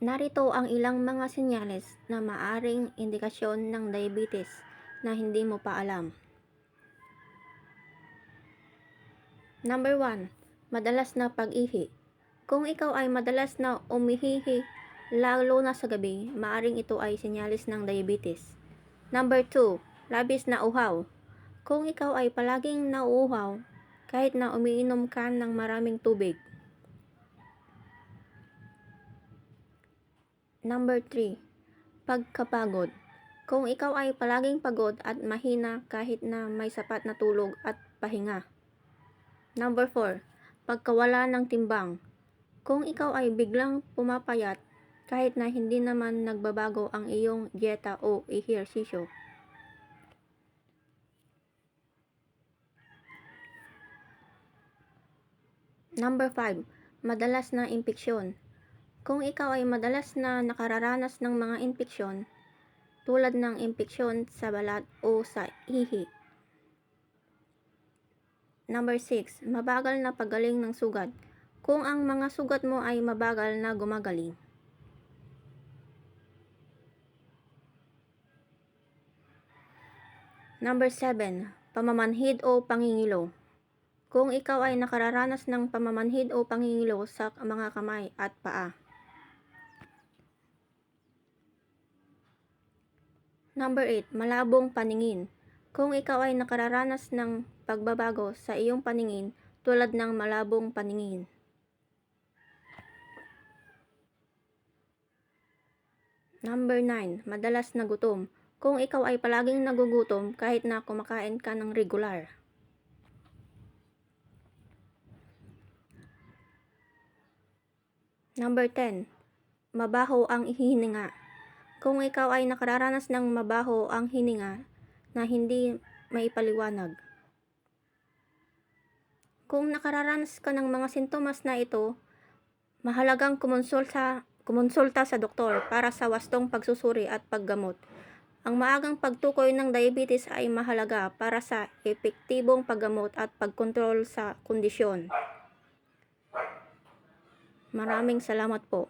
Narito ang ilang mga senyales na maaring indikasyon ng diabetes na hindi mo pa alam. Number 1. Madalas na pag-ihi. Kung ikaw ay madalas na umihihi, lalo na sa gabi, maaring ito ay senyales ng diabetes. Number 2. Labis na uhaw. Kung ikaw ay palaging nauuhaw, kahit na umiinom ka ng maraming tubig. Number 3. Pagkapagod. Kung ikaw ay palaging pagod at mahina kahit na may sapat na tulog at pahinga. Number 4. Pagkawala ng timbang. Kung ikaw ay biglang pumapayat kahit na hindi naman nagbabago ang iyong dieta o ehersisyo. Number 5. Madalas na impeksyon. Kung ikaw ay madalas na nakararanas ng mga impeksyon, tulad ng impeksyon sa balat o sa ihi. Number 6. Mabagal na paggaling ng sugat. Kung ang mga sugat mo ay mabagal na gumagaling. Number 7. Pamamanhid o pangingilo. Kung ikaw ay nakararanas ng pamamanhid o pangingilo sa mga kamay at paa. Number 8. Malabong paningin. Kung ikaw ay nakararanas ng pagbabago sa iyong paningin tulad ng malabong paningin. Number 9. Madalas na gutom. Kung ikaw ay palaging nagugutom kahit na kumakain ka ng regular. Number 10. Mabaho ang hininga. Kung ikaw ay nakararanas ng mabaho ang hininga na hindi maipaliwanag. Kung nakararanas ka ng mga sintomas na ito, mahalagang kumonsulta sa doktor para sa wastong pagsusuri at paggamot. Ang maagang pagtukoy ng diabetes ay mahalaga para sa epektibong paggamot at pagkontrol sa kondisyon. Maraming salamat po.